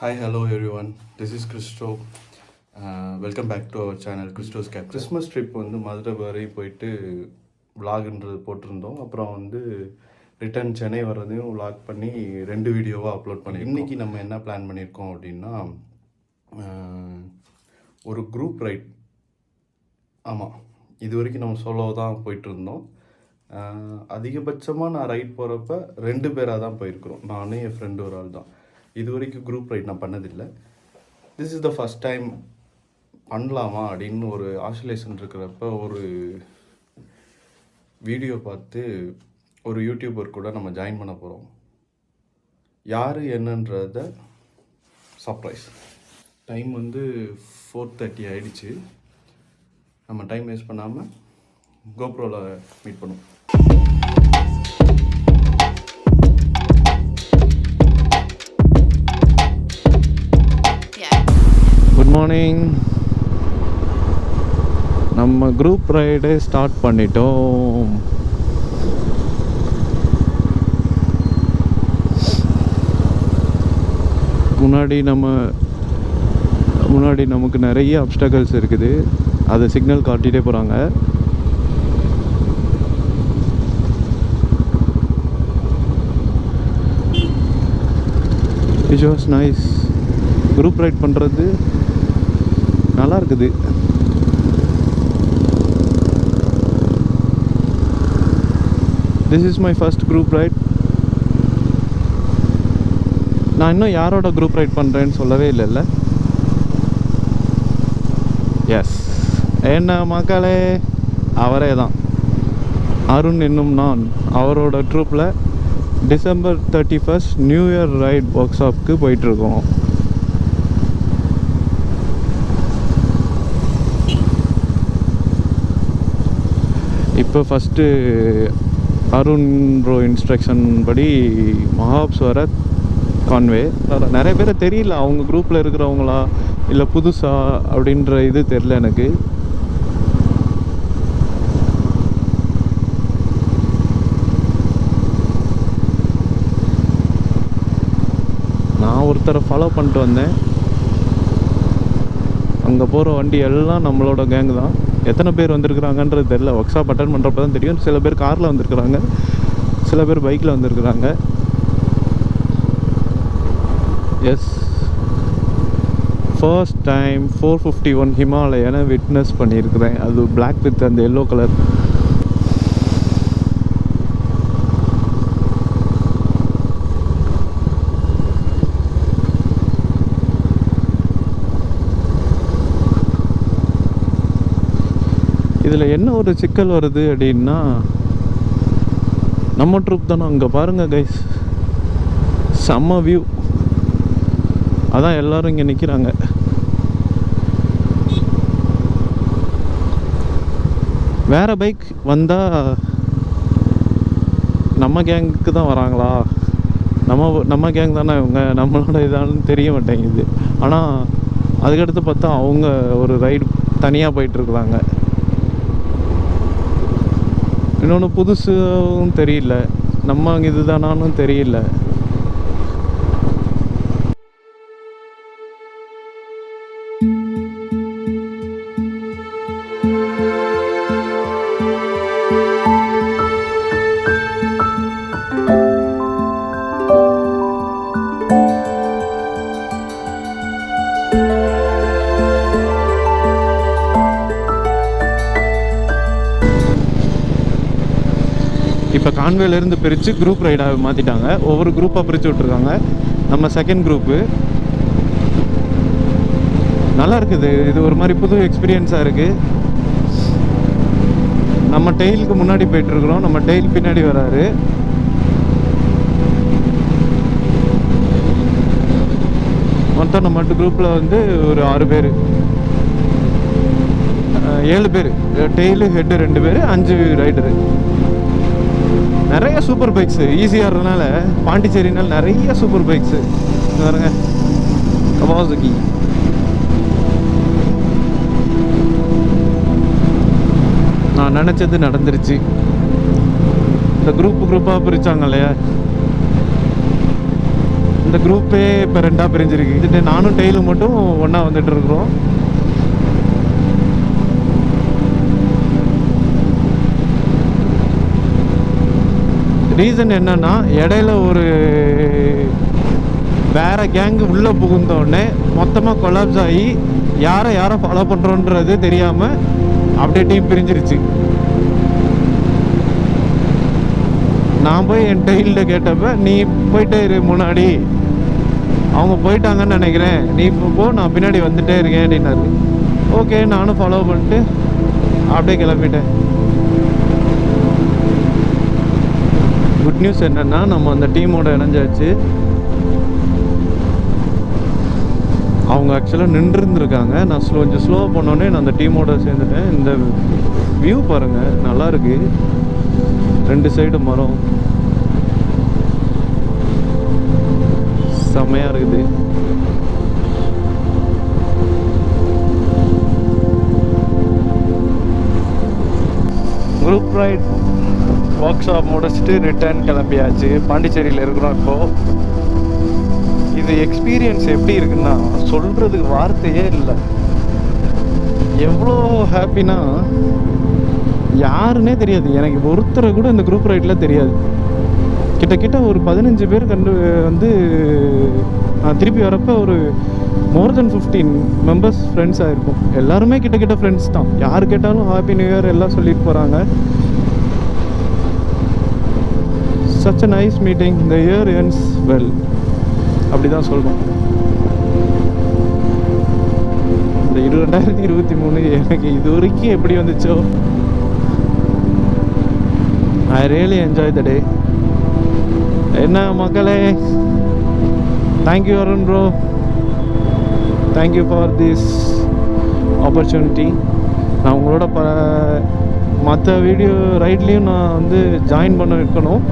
Hi, hello everyone. This is Christo. Welcome back to our channel Christo's Cap. Christmas trip வந்து மதுரை வரை போயிட்டு விலாக்ன்றது போட்டிருந்தோம். அப்புறம் வந்து ரிட்டர்ன் சென்னை வர்றதையும் விலாக் பண்ணி 2 வீடியோவாக அப்லோட் பண்ணி இன்றைக்கி நம்ம என்ன பிளான் பண்ணியிருக்கோம் அப்படின்னா ஒரு குரூப் ரைட். ஆமாம், இது வரைக்கும் நம்ம சோலோ தான் போயிட்டுருந்தோம். அதிகபட்சமாக நான் ரைட் போகிறப்ப 2 பேராக தான் போயிருக்கிறோம். நானே என் ஃப்ரெண்டு ஒரு ஆள் தான். இது வரைக்கும் குரூப் ரைட் நான் பண்ணதில்லை. This is the first time பண்ணலாமா அப்படின்னு ஒரு ஆசிலேஷன் இருக்கிறப்ப ஒரு வீடியோ பார்த்து ஒரு யூடியூபர் கூட நம்ம ஜாயின் பண்ண போகிறோம். யார் என்னன்றத சர்ப்ரைஸ். டைம் வந்து 4:30 ஆகிடுச்சு. நம்ம டைம் வேஸ்ட் பண்ணாமல் கோப்ரோவில் மீட் பண்ணுவோம். Good morning. நம்ம குரூப் ரைடு ஸ்டார்ட் பண்ணிட்டோம். முன்னாடி நமக்கு நிறைய அப்டக்கல்ஸ் இருக்குது. அதை சிக்னல் காட்டிகிட்டே போகிறாங்க. It was nice. Group right பண்ணுறது நல்லா இருக்குது. This is my first group right. நான் இன்னும் யாரோட குரூப் ரைட் பண்ணுறேன்னு சொல்லவே இல்லைல்ல. எஸ், என்ன மக்களே, அவரே தான், அருண் என்னும் நான். அவரோட ட்ரூப்பில் December 31st new year right work ஷாப்புக்கு போயிட்டுருக்கோம். இப்போ ஃபஸ்ட்டு அருண் ப்ரோ இன்ஸ்ட்ரக்ஷன் படி மஹாப்ஸ் வர கான்வே. நிறைய பேர் தெரியல அவங்க குரூப்பில் இருக்கிறவங்களா இல்லை புதுசா அப்படின்ற இது தெரில எனக்கு. நான் ஒருத்தரை ஃபாலோ பண்ணிட்டு வந்தேன். அங்கே போகிற வண்டி எல்லாம் நம்மளோட கேங் தான். எத்தனை பேர் வந்திருக்கிறாங்கன்றது தெரில. ஒர்க் ஷாப் அட்டன் பண்ணுறப்ப தான் தெரியும். சில பேர் காரில் வந்திருக்கிறாங்க, சில பேர் பைக்கில் வந்திருக்கிறாங்க. எஸ், ஃபர்ஸ்ட் டைம் 451 ஹிமாலயனை விட்னஸ் பண்ணியிருக்கிறேன். அது பிளாக் வித் அந்த எல்லோ கலர். இதில் என்ன ஒரு சிக்கல் வருது அப்படின்னா, நம்ம ட்ரூப் தானே. அங்கே பாருங்கள் கைஸ், செம்ம வியூ. அதான் எல்லோரும் இங்கே நிற்கிறாங்க. வேறு பைக் வந்தால் நம்ம கேங்குக்கு தான் வராங்களா, நம்ம கேங் தானே இவங்க, நம்மளோட இதானு தெரிய மாட்டேங்குது. ஆனால் அதுக்கடுத்து பார்த்தா அவங்க ஒரு ரைடு தனியாக போயிட்டுருக்குறாங்க. இன்னொன்று புதுசும் தெரியல, நம்ம இது தானான்னு தெரியல. இப்போ கான்வேலேருந்து பிரித்து குரூப் ரைடாக மாற்றிட்டாங்க. ஒவ்வொரு குரூப்பாக பிரித்து விட்ருக்காங்க. நம்ம செகண்ட் குரூப்பு. நல்லா இருக்குது. இது ஒரு மாதிரி புது எக்ஸ்பீரியன்ஸாக இருக்குது. நம்ம டெய்லுக்கு முன்னாடி போயிட்டுருக்குறோம், நம்ம டெய்ல் பின்னாடி வராரு. மொத்தம் நம்ம குரூப்பில் வந்து ஒரு 6 பேர், 7 பேர். டெய்லு ஹெட்டு 2 பேர், 5 ரைடரு. நிறைய சூப்பர் பைக்ஸு. ஈஸியாக இருந்தனால பாண்டிச்சேரினால் நிறைய சூப்பர் பைக்ஸு பாருங்க. கவாசுகி. நான் நினச்சது நடந்துருச்சு. இந்த குரூப்பாக பிரித்தாங்க இல்லையா, இந்த குரூப்பே இப்போ 2ஆக பிரிஞ்சிருக்கு. இது நானும் டெய்லும் மட்டும் ஒன்றா வந்துட்டு இருக்கிறோம். ரீசன் என்னன்னா, இடையில ஒரு வேற கேங்கு உள்ளே புகுந்தோடனே மொத்தமாக கொலாப்ஸ் ஆகி யாரை ஃபாலோ பண்ணுறோன்றது தெரியாமல் அப்படியே டீம் பிரிஞ்சிருச்சு. நான் போய் என் டெய்லில் கேட்டப்ப, நீ போயிட்டே இரு முன்னாடி, அவங்க போயிட்டாங்கன்னு நினைக்கிறேன், நீ போ, நான் பின்னாடி வந்துட்டே இருக்கேன் அப்படின்னாரு. ஓகே, நானும் ஃபாலோ பண்ணிட்டு அப்படியே கிளம்பிட்டேன். குட் நியூஸ் என்னென்னா, நம்ம அந்த டீமோட இணைஞ்சாச்சு. அவங்க ஆக்சுவலாக நின்றுருந்துருக்காங்க. நான் கொஞ்சம் ஸ்லோவாக போனோடனே நான் அந்த டீமோட சேர்ந்துட்டேன். இந்த வியூ பாருங்கள், நல்லா இருக்கு. 2 சைடு மரம், செம்மையாக இருக்குது. குரூப் ரைட் ஒர்க் ஷாப் முடிச்சுட்டு ரிட்டர்ன் கிளம்பியாச்சு. பாண்டிச்சேரியில் இருக்கிறோம் இப்போது. இது எக்ஸ்பீரியன்ஸ் எப்படி இருக்குன்னா சொல்கிறதுக்கு வார்த்தையே இல்லை. எவ்வளோ ஹாப்பினா யாருன்னே தெரியாது. எனக்கு ஒருத்தரை கூட இந்த குரூப் ரைடில் தெரியாது. கிட்ட ஒரு 15 பேர் வந்து நான் திருப்பி வரப்போ ஒரு மோர் தென் 15 மெம்பர்ஸ் ஃப்ரெண்ட்ஸ் ஆகிருக்கும். எல்லாருமே கிட்ட ஃப்ரெண்ட்ஸ் தான். யார் கேட்டாலும் ஹாப்பி நியூ இயர் எல்லாம் சொல்லிட்டு போகிறாங்க. Such a nice meeting, the year ends well, அப்படி தான் சொல்லணும். இந்த 2023 எனக்கு இது வரைக்கும் எப்படி வந்துச்சோ, ஐ ரியலி என்ஜாய் த டே. என்ன மக்களே, thank you Arun bro, thank you for this opportunity. நான் உங்களோட மற்ற வீடியோ ரைட்லேயும் நான் வந்து ஜாயின் பண்ண வைக்கணும்.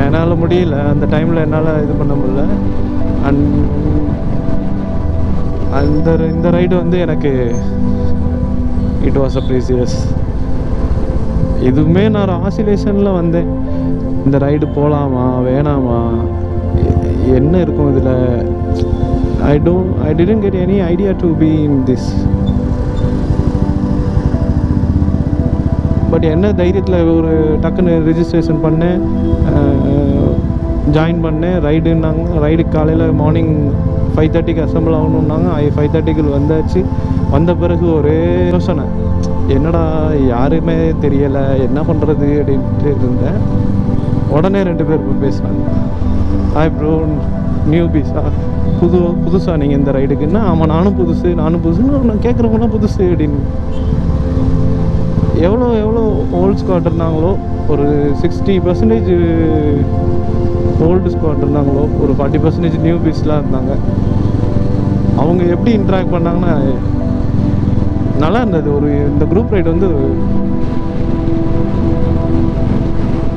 என்னால் முடியல, அந்த டைமில் என்னால் இது பண்ண முடியல. இந்த ரைடு வந்து எனக்கு இட் வாஸ் அ ப்ரீசியஸ். இதுவுமே நான் ஆசிலேஷனில் வந்தேன். இந்த ரைடு போகலாமா வேணாமா, என்ன இருக்கும் இதில். I didn't get any idea to be in this. But என்ன தைரியத்தில் ஒரு டக்குன்னு ரிஜிஸ்ட்ரேஷன் பண்ணேன், ஜாயின் பண்ணேன். ரைடு காலையில் மார்னிங் 5:30க்கு அசம்பிள் ஆகணுன்னாங்க. 5:30க்கு வந்தாச்சு. வந்த பிறகு ஒரே யோசனை, என்னடா யாருமே தெரியலை, என்ன பண்ணுறது அப்படின்ட்டு இருந்தேன். உடனே 2 பேர் பேசுனாங்க, ஹாய் ப்ரோ, நியூ பீஸா, புதுசாக நீங்கள் இந்த ரைடுக்குன்னா? ஆமாம், நானும் புதுசுன்னு நான் கேட்குறவங்களாம் புதுசு அப்படின்னு. எவ்வளோ ஓல்டு ஸ்குவாட் இருந்தாங்களோ, ஒரு 60% ஓல்டு ஸ்குவாட் இருந்தாங்களோ, ஒரு 40% நியூ பீஸ்லாம் இருந்தாங்க. அவங்க எப்படி இன்ட்ராக்ட் பண்ணாங்கன்னா நல்லா இருந்தது. இந்த குரூப் ரைடு வந்து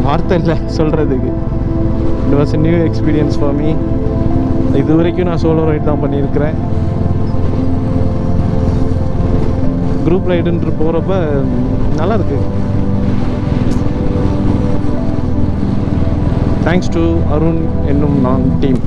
வார்த்தை இல்லை சொல்கிறதுக்கு. It was a new experience for me. இது வரைக்கும் நான் சோலோ ரைட் தான் பண்ணியிருக்கிறேன். குரூப் ரைடுன்ற போகிறப்ப நல்லா இருக்கு. தேங்க்ஸ் டு அருண் என்னும் நான் டீம்.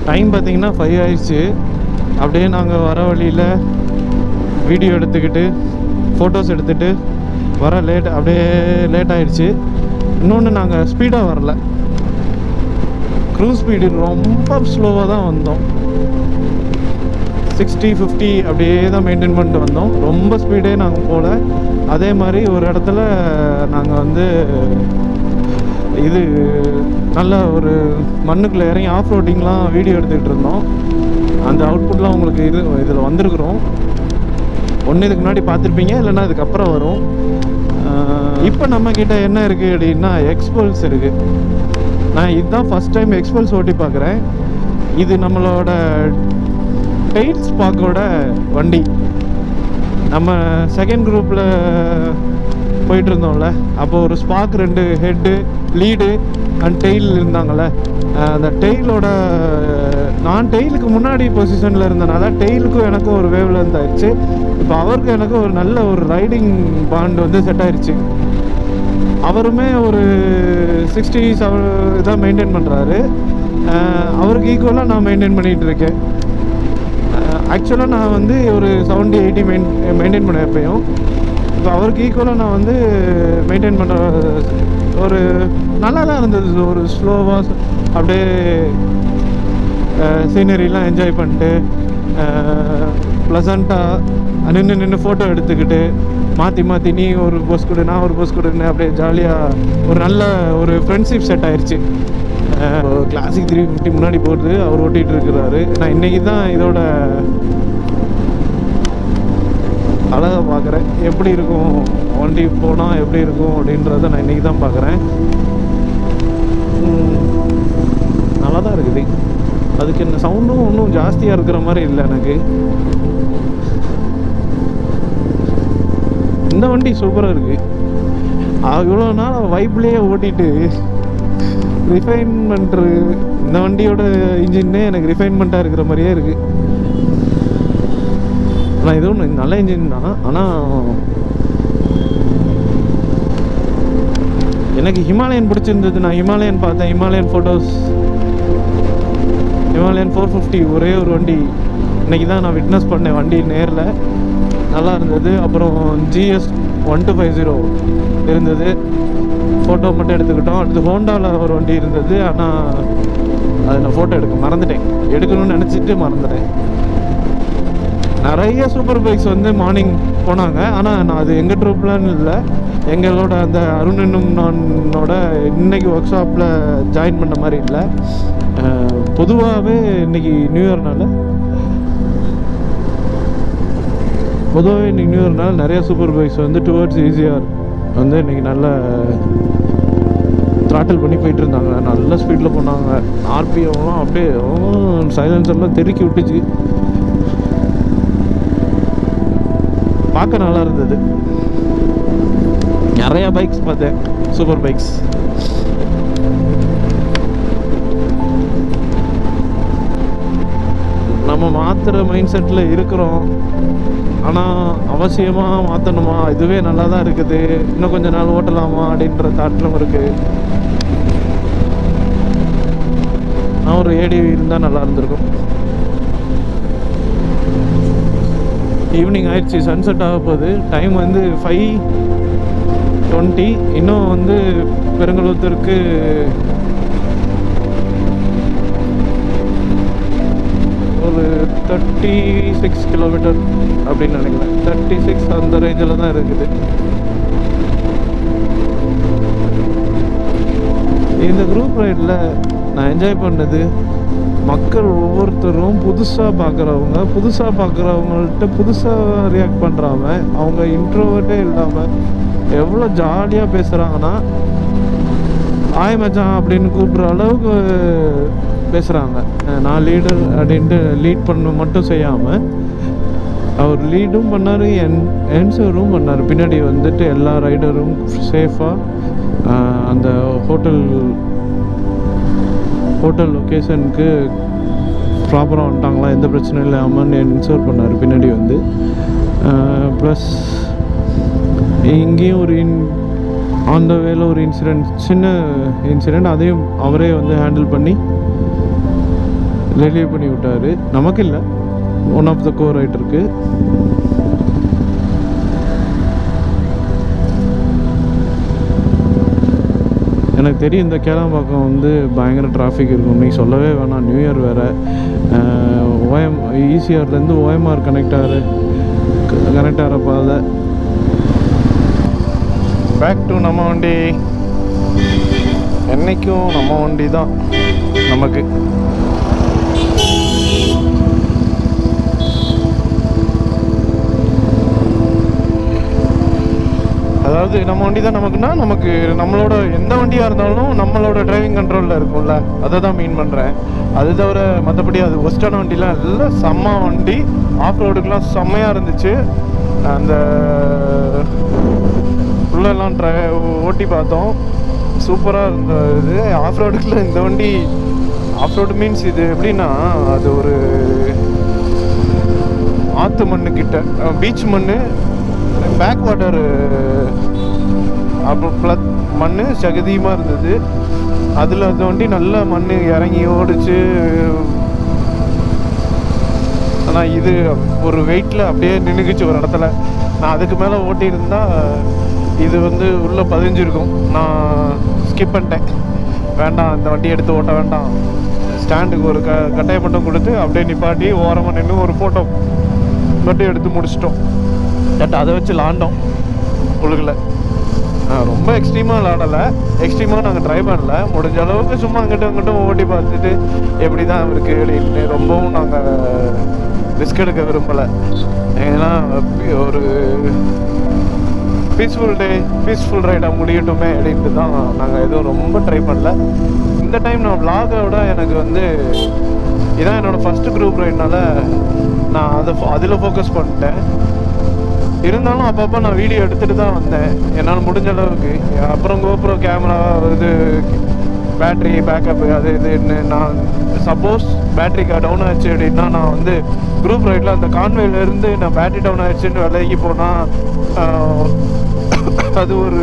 டைம் பார்த்திங்கன்னா 5 ஆயிடுச்சு. அப்படியே நாங்கள் வர வழியில் வீடியோ எடுத்துக்கிட்டு ஃபோட்டோஸ் எடுத்துகிட்டு அப்படியே லேட் ஆகிடுச்சு. இன்னொன்று, நாங்கள் ஸ்பீடாக வரல, க்ரூஸ் ஸ்பீடு ரொம்ப ஸ்லோவாக தான் வந்தோம். 60-50 அப்படியே தான் மெயின்டைன் பண்ணிட்டு வந்தோம். ரொம்ப ஸ்பீடே நாங்கள் போகல. அதே மாதிரி ஒரு இடத்துல நாங்கள் வந்து இது நல்ல ஒரு மண்ணுக்குள்ளே இறங்கி ஆஃப் ரோட்டிங்லாம் வீடியோ எடுத்துக்கிட்டு இருந்தோம். அந்த அவுட்புட்லாம் உங்களுக்கு இதில் வந்திருக்கிறோம். ஒன்று இதுக்கு முன்னாடி பார்த்துருப்பீங்க, இல்லைன்னா இதுக்கப்புறம் வரும். இப்போ நம்மக்கிட்ட என்ன இருக்குது அப்படின்னா எக்ஸ்பல்ஸ் இருக்குது. நான் இதுதான் ஃபஸ்ட் டைம் எக்ஸ்பல்ஸ் ஓட்டி பார்க்குறேன். இது நம்மளோட டெயில் ஸ்பாக்கோட வண்டி. நம்ம செகண்ட் குரூப்பில் போயிட்டு இருந்தோம்ல, அப்போ ஒரு ஸ்பாக் 2 ஹெட்டு, லீடு அண்ட் டெயில் இருந்தாங்கள்ல. அந்த டெயிலோட நான் டெயிலுக்கு முன்னாடி பொசிஷனில் இருந்தனால டெயிலுக்கும் எனக்கும் ஒரு வேவ் லென்த் ஆயிடுச்சு. இப்போ அவருக்கு எனக்கும் ஒரு நல்ல ஒரு ரைடிங் பாண்ட் வந்து செட் ஆயிடுச்சு. அவருமே ஒரு 67 இதாக மெயின்டைன் பண்ணுறாரு. அவருக்கு ஈக்குவலாக நான் மெயின்டைன் பண்ணிகிட்டு இருக்கேன். ஆக்சுவலாக நான் வந்து ஒரு 70-80 மெயின்டைன் பண்ண எப்பயும். இப்போ அவருக்கு ஈக்குவலாக நான் வந்து மெயின்டைன் பண்ணுற ஒரு நல்லா தான் இருந்தது. ஒரு ஸ்லோவாக அப்படியே சீனரிலாம் என்ஜாய் பண்ணிட்டு ப்ளசண்ட்டாக நின்று ஃபோட்டோ எடுத்துக்கிட்டு மாற்றி நீ ஒரு போஸ் கொடு, நான் ஒரு போஸ் கொடுன்னு அப்படியே ஜாலியாக ஒரு நல்ல ஒரு ஃப்ரெண்ட்ஷிப் செட் ஆயிடுச்சு. கிளாசிக் 350 முன்னாடி போகிறது அவர் ஓட்டிகிட்டு இருக்கிறாரு. நான் இன்றைக்கி தான் இதோட அழகாக பார்க்குறேன். எப்படி இருக்கும் வண்டி போனால் எப்படி இருக்கும் அப்படின்றத நான் இன்றைக்கி தான் பார்க்குறேன். நல்லா தான் இருக்குது. அதுக்கு என்ன சவுண்டும் ஒன்றும் ஜாஸ்தியாக இருக்கிற மாதிரி இல்லை எனக்கு. இந்த வண்டி சூப்பராக இருக்குது. இவ்வளோ நாள் வைப்லேயே ஓட்டிட்டு ரிஃபைன்மெண்ட்டு இந்த வண்டியோட இன்ஜின்னே எனக்கு ரிஃபைன்மெண்ட்டாக இருக்கிற மாதிரியே இருக்குது. ஆனால் இது ஒன்று நல்ல இன்ஜின் தான். ஆனால் எனக்கு ஹிமாலயன் பிடிச்சிருந்தது. நான் ஹிமாலயன் பார்த்தேன், ஹிமாலயன் ஃபோட்டோஸ், ஹிமாலயன் 450 ஒரே ஒரு வண்டி இன்றைக்கி தான் நான் விட்னஸ் பண்ணேன். வண்டி நேரில் நல்லா இருந்தது. அப்புறம் GS 1250 இருந்தது, ஃபோட்டோ மட்டும் எடுத்துக்கிட்டோம். அடுத்து ஹோண்டாவில் ஒரு வண்டி இருந்தது, ஆனால் அதை நான் ஃபோட்டோ மறந்துட்டேன். எடுக்கணும்னு நினச்சிட்டு மறந்துட்டேன். நிறைய சூப்பர் பைக்ஸ் வந்து மார்னிங் போனாங்க. ஆனால் நான் அது எங்கள் ட்ரூப்லன்னு இல்லை, எங்களோட அந்த அருண் என்னும் நானோட இன்றைக்கி ஒர்க் ஷாப்பில் ஜாயின் பண்ண மாதிரி இல்லை. பொதுவாகவே இன்றைக்கி நியூ இயர்னால நிறைய சூப்பர் பைக்ஸ் வந்து டுவர்ட்ஸ் ஈஸியாக வந்து இன்றைக்கி நல்ல த்ராட்டில் பண்ணி போயிட்டு இருந்தாங்க. நல்ல ஸ்பீடில் போனாங்க. ஆர்பிஎம்லாம் அப்படியே சைலன்சர்லாம் தெருக்கி விட்டுச்சு. பார்க்க நல்லா இருந்தது. நிறையா பைக்ஸ் பார்த்தேன், சூப்பர் பைக்ஸ். நம்ம மாற்றுற மைண்ட் செட்டில் இருக்கிறோம். ஆனால் அவசியமாக மாற்றணுமா, இதுவே நல்லா தான் இருக்குது, இன்னும் கொஞ்சம் நாள் ஓட்டலாமா அப்படின்ற தாட்லும் இருக்குது. நான் ஒரு ADV இருந்தால் நல்லா இருந்திருக்கும். ஈவினிங் ஆயிடுச்சு, சன்செட் ஆக போகுது. டைம் வந்து 5:20. இன்னும் வந்து பெருங்குளத்தூருக்கு ஒரு 36 கிலோமீட்டர் அப்படின்னு நினைக்கிறேன். 36 அந்த ரேஞ்சில் தான் இருக்குது. இந்த குரூப் ரைடில் நான் என்ஜாய் பண்ணது, மக்கள் ஒவ்வொருத்தரும் புதுசாக பார்க்குறவங்கள்ட்ட புதுசாக ரியாக்ட் பண்ணுறாம, அவங்க இன்ட்ரோவர்ட்டே இல்லாமல் எவ்வளோ ஜாலியாக பேசுகிறாங்கன்னா, ஆய் மச்சான் அப்படின்னு கூப்பிட்ற அளவுக்கு பேசுகிறாங்க. நான் லீடர் அப்படின்ட்டு லீட் பண்ண மட்டும் செய்யாமல் அவர் லீடும் பண்ணார், என்சரும் பண்ணார். பின்னாடி வந்துட்டு எல்லா ரைடரும் சேஃபாக அந்த ஹோட்டல் லொக்கேஷனுக்கு ப்ராப்பராக வந்துட்டாங்களா, எந்த பிரச்சனையும் இல்லாமல் என்ஷூர் பண்ணார் பின்னாடி வந்து. ப்ளஸ் இங்கேயும் ஒரு ஆன் த வேல ஒரு சின்ன இன்சிடெண்ட், அதையும் அவரே வந்து ஹேண்டில் பண்ணி ரிலீவ் பண்ணி விட்டார். நமக்கு இல்லை, ஒன் ஆஃப் த கோ ரைட்டருக்கு. எனக்கு தெரியும் இந்த கேளாம்பாக்கம் வந்து பயங்கர டிராஃபிக் இருக்கும். நீ சொல்லவே வேணாம், நியூ இயர் வேறு. ஈசிஆர்லேருந்து ஓஎம்ஆர் கனெக்ட் ஆகிற பாதை. பேக் டு நம்ம வண்டி. என்றைக்கும் நம்ம வண்டி தான் நமக்கு. அதாவது நம்ம வண்டி தான் நமக்குன்னா, நமக்கு நம்மளோட எந்த வண்டியாக இருந்தாலும் நம்மளோட டிரைவிங் கண்ட்ரோலில் இருக்கும்ல, அதை தான் மீன் பண்ணுறேன். அது தவிர மற்றபடி அது ஒஸ்டான வண்டிலாம் இல்லை. செம்ம வண்டி. ஆஃப் ரோடுக்கெலாம் செம்மையாக இருந்துச்சு. அந்த உள்ளெல்லாம் ஓட்டி பார்த்தோம், சூப்பராக இருந்தது. ஆஃப் ரோடுக்குள்ள இந்த வண்டி ஆஃப் ரோடு மீன்ஸ் இது எப்படின்னா, அது ஒரு ஆற்று மண்ணுக்கிட்ட, பீச் மண், பேக் வாட்டர், அப்புறம் மண் சகதியமாக இருந்தது. அதில் அந்த வண்டி நல்ல மண் இறங்கி ஓடிச்சு. ஆனால் இது ஒரு வெயிட்டில் அப்படியே நின்றுக்குச்சு ஒரு இடத்துல. நான் அதுக்கு மேலே ஓட்டியிருந்தா இது வந்து உள்ளே பதிஞ்சிருக்கும். நான் ஸ்கிப் பண்ணிட்டேன். வேண்டாம், இந்த வண்டியை எடுத்து ஓட்ட வேண்டாம், ஸ்டாண்டுக்கு ஒரு கட்டையை மட்டும் கொடுத்து அப்படியே நிப்பாட்டி ஓரமாக நின்று ஒரு ஃபோட்டோ மட்டும் எடுத்து முடிச்சிட்டோம். அதை வச்சு விளாண்டோம் உலகில். ரொம்ப எக்ஸ்ட்ரீமாக விளாடலை, எக்ஸ்ட்ரீமாக நாங்கள் ட்ரை பண்ணல. முடிஞ்ச அளவுக்கு சும்மா அங்கிட்டும் ஓட்டி பார்த்துட்டு எப்படி தான் இருக்குது அப்படின்னு. ரொம்பவும் நாங்கள் ரிஸ்க் எடுக்க விரும்பலை. ஏன்னா ஒரு பீஸ்ஃபுல் ரைடாக முடியட்டுமே அப்படின்ட்டு தான் நாங்கள் எதுவும் ரொம்ப ட்ரை பண்ணல. இந்த டைம் நான் விளாகோட எனக்கு வந்து இதான் என்னோடய ஃபஸ்ட்டு குரூப் ரைட்னால நான் அதில் ஃபோக்கஸ் பண்ணிட்டேன். இருந்தாலும் அப்பப்போ நான் வீடியோ எடுத்துகிட்டு தான் வந்தேன் என்னால் முடிஞ்ச அளவுக்கு. அப்புறம் கோப்ரோ கேமரா இது பேட்ரி பேக்கப்பு அது இதுன்னு, நான் சப்போஸ் பேட்ரி டவுன் ஆச்சு அப்படின்னா நான் வந்து குரூப் ரைடில் அந்த கான்வேலேருந்து நான் பேட்ரி டவுன் ஆயிடுச்சுன்னு விலைக்கு போனால் அது ஒரு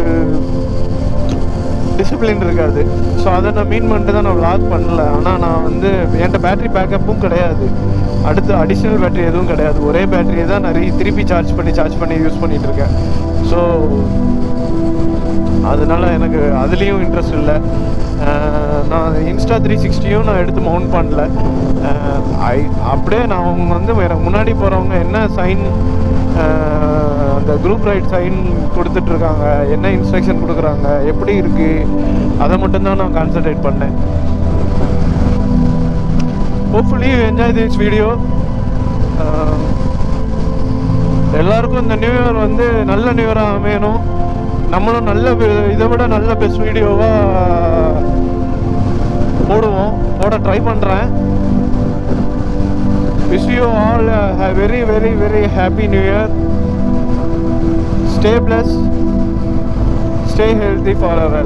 டிசிப்ளின் இருக்காது. ஸோ அதை நான் மீன் பண்ணிட்டு தான் நான் விளாக் பண்ணல. ஆனால் நான் வந்து என்கிட்ட பேட்ரி பேக்கப்பும் கிடையாது, அடுத்து அடிஷ்னல் பேட்ரி எதுவும் கிடையாது. ஒரே பேட்டரியை தான் நிறைய திருப்பி சார்ஜ் பண்ணி யூஸ் பண்ணிகிட்ருக்கேன். ஸோ அதனால எனக்கு அதுலேயும் இன்ட்ரெஸ்ட் இல்லை. நான் இன்ஸ்டா 360யும் நான் எடுத்து மவுண்ட் பண்ணல. அப்படியே நான் அவங்க வந்து எனக்கு முன்னாடி போகிறவங்க என்ன சைன், அந்த குரூப் ரைட் சைன் கொடுத்துட்ருக்காங்க, என்ன இன்ஸ்ட்ரக்ஷன் கொடுக்குறாங்க, எப்படி இருக்குது, அதை மட்டும்தான் நான் கான்சன்ட்ரேட் பண்ணேன். Hopefully you enjoy this video. எல்லாருக்கும் இந்த நியூ இயர் வந்து நல்ல நியூ இயராக அமையணும். நம்மளும் நல்ல இதை விட நல்ல பெஸ்ட் வீடியோவாக போட ட்ரை பண்ணுறேன். Wish you all a very, very, very happy New Year. Stay blessed, stay healthy forever.